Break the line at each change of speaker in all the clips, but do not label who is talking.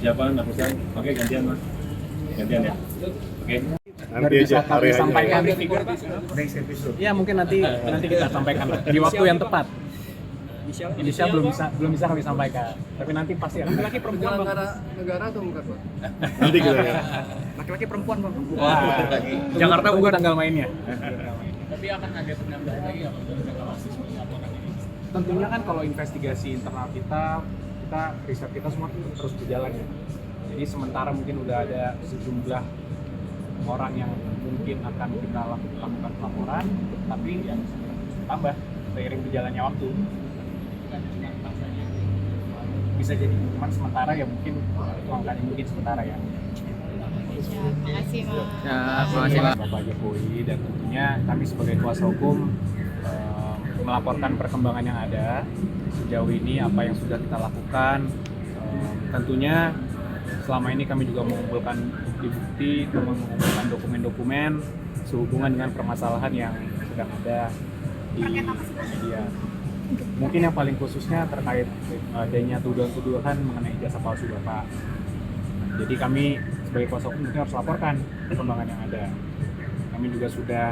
persiapan lakukan. Oke, gantian mas. Gantian ya. Oke.
Nanti aja
kami
areanya.
sampaikan next episode. Ya mungkin nanti kita sampaikan lah di waktu yang tepat. Inisial belum bisa kami sampaikan. Tapi nanti pasti akan.
Laki perempuan negara atau bukan, Pak?
Nanti kita ya.
Laki-laki perempuan, Bang.
Wah, Jakarta bukan tanggal mainnya.
Tapi akan ada penambahan lagi nggak, Pak?
Tentunya kan kalau investigasi internal kita riset kita semua terus berjalan ya. Jadi sementara mungkin udah ada sejumlah orang yang mungkin akan kita lakukan pelaporan, tapi yang tambah seiring berjalannya waktu. Bisa jadi cuman sementara ya mungkin itu angkanya mungkin sementara ya.
Makasih Mas.
Ya, makasih Pak.
Bapak Jokowi, dan tentunya kami sebagai kuasa hukum melaporkan perkembangan yang ada sejauh ini, apa yang sudah kita lakukan. Tentunya selama ini kami juga mengumpulkan bukti-bukti, mengumpulkan dokumen-dokumen sehubungan dengan permasalahan yang sedang ada di media. Mungkin yang paling khususnya terkait adanya tuduhan-tuduhan mengenai ijazah palsu Bapak. Jadi kami sebagai kuasa hukum mungkin harus laporkan perkembangan yang ada. Kami juga sudah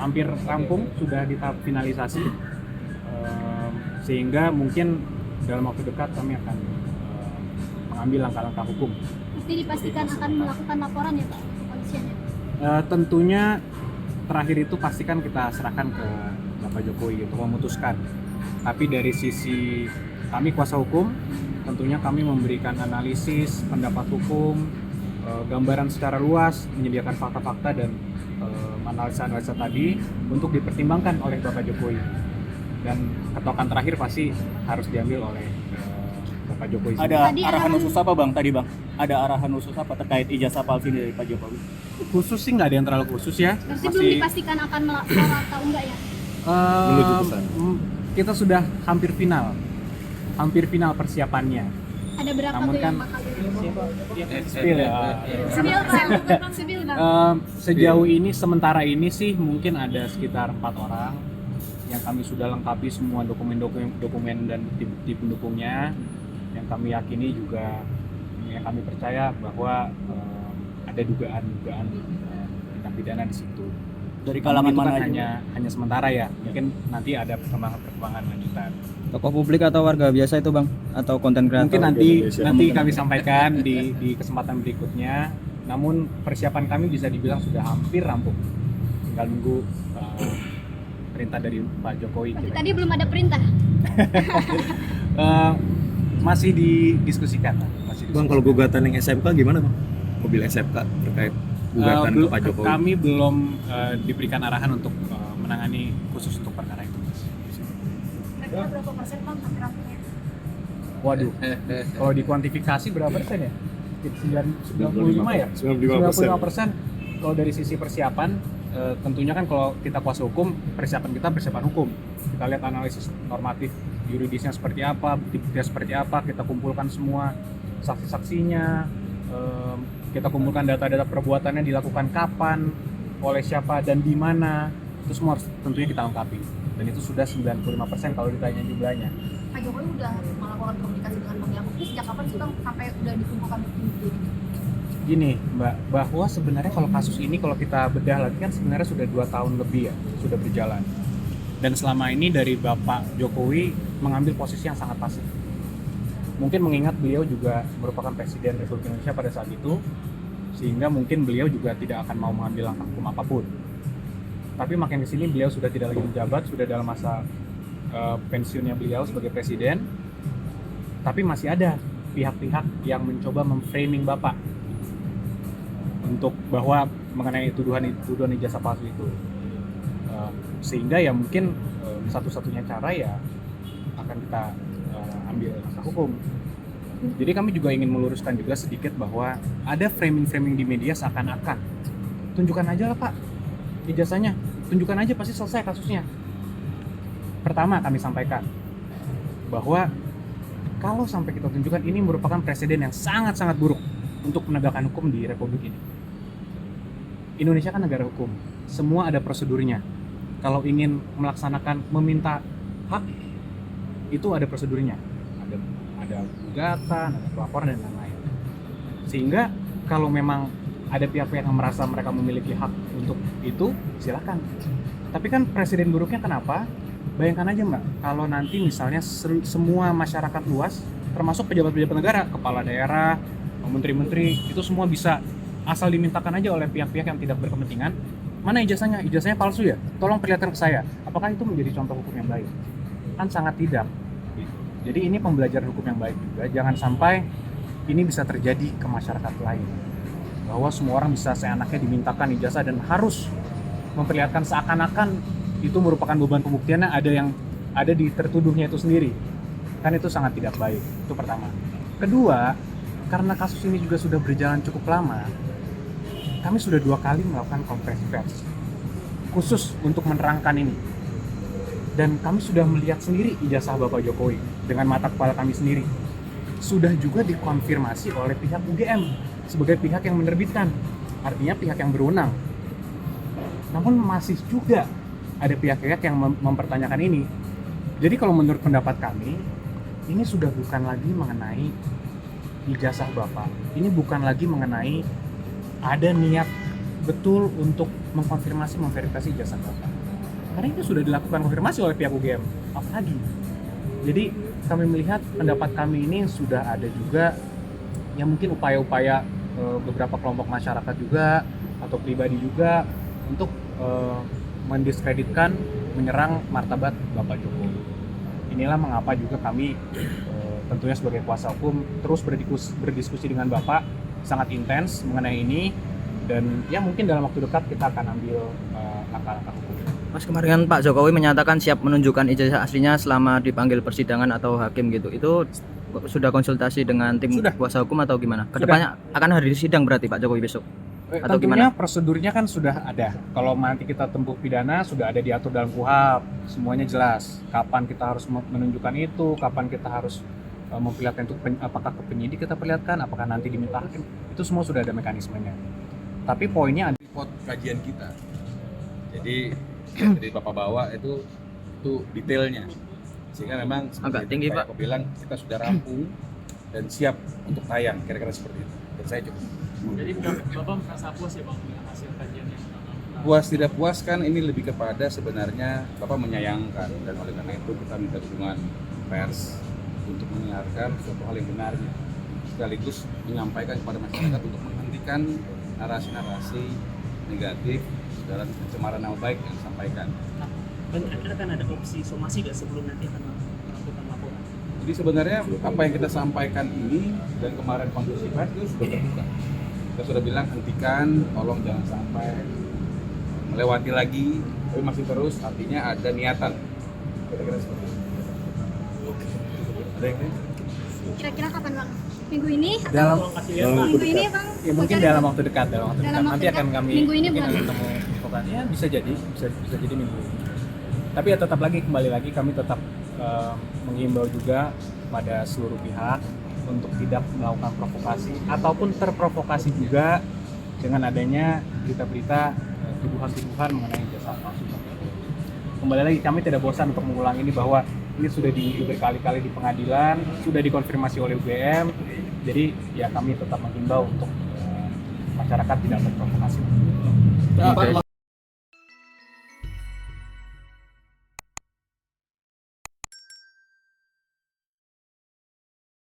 hampir rampung, sudah di tahap finalisasi, sehingga mungkin dalam waktu dekat kami akan mengambil langkah-langkah hukum.
Pasti dipastikan akan melakukan laporan ya Pak kepolisian ya?
Tentunya terakhir itu pastikan kita serahkan ke Bapak Jokowi untuk memutuskan. Tapi dari sisi kami kuasa hukum, tentunya kami memberikan analisis, pendapat hukum, gambaran secara luas, menyediakan fakta-fakta dan analisa-analisa tadi untuk dipertimbangkan oleh Bapak Jokowi. Dan ketokan terakhir pasti harus diambil oleh Bapak Jokowi.
Ada arahan khusus apa Bang tadi Bang? Ada arahan khusus apa terkait ijazah palsu ini dari Pak Jokowi?
Khusus sih nggak ada yang terlalu khusus ya.
Berarti belum dipastikan akan melapor atau enggak ya?
Menuju ke sana.
Kita sudah hampir final persiapannya.
Ada berapa
Namun
tuh
kan,
yang bakal
Spill ya.
Sibil Bang, bukan Bang Sibil Bang.
Sejauh ini sementara ini sih mungkin ada sekitar 4 orang yang kami sudah lengkapi semua dokumen dan bukti pendukungnya, yang kami yakini juga, yang kami percaya bahwa ada dugaan tindak pidana di situ.
Dari kalangan
Itu
mana
kan
aja?
hanya sementara ya, mungkin nanti ada perkembangan lanjutan.
Tokoh publik atau warga biasa itu Bang? Atau konten kreator?
Mungkin nanti
Indonesia.
kami sampaikan di kesempatan berikutnya. Namun persiapan kami bisa dibilang sudah hampir rampung. Tinggal nunggu perintah dari Pak Jokowi.
Berarti tadi belum ada perintah.
Masih didiskusikan.
Bang, kalau gugatan yang SMK gimana Bang? Mobil SMK terkait gugatan ke Pak Jokowi.
Kami belum diberikan arahan untuk menangani khusus untuk perkara itu.
Kira-kira berapa persen Bang hampir-hampirnya?
Waduh, kalau dikuantifikasi berapa persen ya? 95 ya? 95%. Kalau dari sisi persiapan, tentunya kan kalau kita kuasa hukum, persiapan hukum. Kita lihat analisis normatif yuridisnya seperti apa, bukti-buktinya seperti apa, kita kumpulkan semua saksi-saksinya, kita kumpulkan data-data perbuatannya dilakukan kapan, oleh siapa dan di mana. Itu semua harus tentunya kita lengkapi. Dan itu sudah 95% kalau ditanya jumlahnya.
Pak Jokowi udah melakukan komunikasi dengan Bang Yakub ini sejak kapan sih Bang sampai udah dikumpulkan bukti-bukti ini?
Gini Mbak, bahwa sebenarnya kalau kasus ini kalau kita bedah lagi kan sebenarnya sudah 2 tahun lebih ya, sudah berjalan. Dan selama ini dari Bapak Jokowi mengambil posisi yang sangat pasif. Mungkin mengingat beliau juga merupakan Presiden Republik Indonesia pada saat itu, sehingga mungkin beliau juga tidak akan mau mengambil langkah hukum apapun. Tapi makin kesini beliau sudah tidak lagi menjabat, sudah dalam masa pensiunnya beliau sebagai Presiden. Tapi masih ada pihak-pihak yang mencoba memframing Bapak untuk bahwa mengenai tuduhan ijazah palsu itu, sehingga ya mungkin satu-satunya cara ya akan kita ambil langkah hukum. Jadi kami juga ingin meluruskan juga sedikit bahwa ada framing di media seakan-akan tunjukkan aja lah Pak ijazahnya, tunjukkan aja pasti selesai kasusnya. Pertama kami sampaikan bahwa kalau sampai kita tunjukkan, ini merupakan presiden yang sangat-sangat buruk untuk penegakan hukum di Republik ini. Indonesia kan negara hukum, semua ada prosedurnya. Kalau ingin melaksanakan meminta hak, itu ada prosedurnya. Ada gugatan, ada pelaporan dan lain-lain. Sehingga kalau memang ada pihak-pihak yang merasa mereka memiliki hak untuk itu, silakan. Tapi kan presiden buruknya kenapa? Bayangkan aja Mbak, kalau nanti misalnya semua masyarakat luas, termasuk pejabat-pejabat negara, kepala daerah, menteri-menteri, itu semua bisa asal dimintakan aja oleh pihak-pihak yang tidak berkepentingan, mana ijazahnya? Ijazahnya palsu ya? Tolong perlihatkan ke saya. Apakah itu menjadi contoh hukum yang baik? Kan sangat tidak. Jadi ini pembelajaran hukum yang baik juga. Jangan sampai ini bisa terjadi ke masyarakat lain. Bahwa semua orang bisa seenaknya dimintakan ijazah dan harus memperlihatkan seakan-akan itu merupakan beban pembuktiannya ada di tertuduhnya itu sendiri. Kan itu sangat tidak baik. Itu pertama. Kedua, karena kasus ini juga sudah berjalan cukup lama, kami sudah 2 kali melakukan konferensi pers khusus untuk menerangkan ini. Dan kami sudah melihat sendiri ijazah Bapak Jokowi dengan mata kepala kami sendiri. Sudah juga dikonfirmasi oleh pihak UGM sebagai pihak yang menerbitkan, artinya pihak yang berwenang. Namun masih juga ada pihak-pihak yang mempertanyakan ini. Jadi kalau menurut pendapat kami, ini sudah bukan lagi mengenai ijazah Bapak. Ini bukan lagi mengenai ada niat betul untuk mengkonfirmasi, memverifikasi ijazah Bapak. Karena itu sudah dilakukan konfirmasi oleh pihak UGM. Apalagi? Jadi kami melihat pendapat kami ini sudah ada juga yang mungkin upaya-upaya beberapa kelompok masyarakat juga atau pribadi juga untuk mendiskreditkan, menyerang martabat Bapak Jokowi. Inilah mengapa juga kami tentunya sebagai kuasa hukum terus berdiskusi dengan Bapak sangat intens mengenai ini, dan ya mungkin dalam waktu dekat kita akan ambil langkah-langkah hukum.
Mas, kemarin Pak Jokowi menyatakan siap menunjukkan ijazah aslinya selama dipanggil persidangan atau hakim gitu. Itu sudah konsultasi dengan tim kuasa hukum atau gimana? Kedepannya akan hadir sidang berarti Pak Jokowi besok? Atau
Tentunya
gimana?
prosedurnya kan sudah ada. Kalau nanti kita tempuh pidana sudah ada diatur dalam KUHP, semuanya jelas. Kapan kita harus menunjukkan itu, kapan kita harus memperlihatkan itu, apakah ke penyidik kita perlihatkan, apakah nanti diminta hakim, itu semua sudah ada mekanismenya. Tapi poinnya ada
report kajian kita. Jadi dari Bapak bawa itu detailnya. Sehingga memang
agak tinggi Pak.
Aku bilang kita sudah rampung dan siap untuk tayang, kira-kira seperti itu. Dan saya cukup.
Jadi Bapak merasa puas ya Bang dengan hasil kajiannya?
Puas tidak puas kan ini lebih kepada sebenarnya Bapak menyayangkan, dan oleh karena itu kita minta dukungan pers untuk menyiarkan suatu hal yang benarnya, sekaligus menyampaikan kepada masyarakat untuk menghentikan narasi-narasi negatif dalam pencemaran nama baik yang disampaikan.
Dan kira-kira kan ada opsi somasi nggak sebelum nanti akan melakukan laporan?
Jadi sebenarnya apa yang kita sampaikan ini dan kemarin konferensi pers itu sudah terbuka. Kita sudah bilang hentikan, tolong jangan sampai melewati lagi, tapi masih terus, artinya ada niatan. Kira-kira seperti itu. Ada yang lain?
Kira-kira kapan Bang? Minggu ini?
dalam
Minggu ini Bang?
ya mungkin
Bocorin,
dalam
Bang?
waktu dekat, nanti akan kami
Minggu ini
mungkin
bukan?
akan ketemu infokannya, bisa jadi minggu ini. Tapi ya tetap lagi, kembali lagi kami tetap menghimbau juga pada seluruh pihak untuk tidak melakukan provokasi ataupun terprovokasi juga dengan adanya berita-berita tuduhan-tuduhan mengenai jasa palsu. Kembali lagi kami tidak bosan untuk mengulang ini bahwa ini sudah diuji berkali-kali di pengadilan, sudah dikonfirmasi oleh UGM. Jadi ya kami tetap menghimbau untuk masyarakat tidak terprovokasi.
Pak,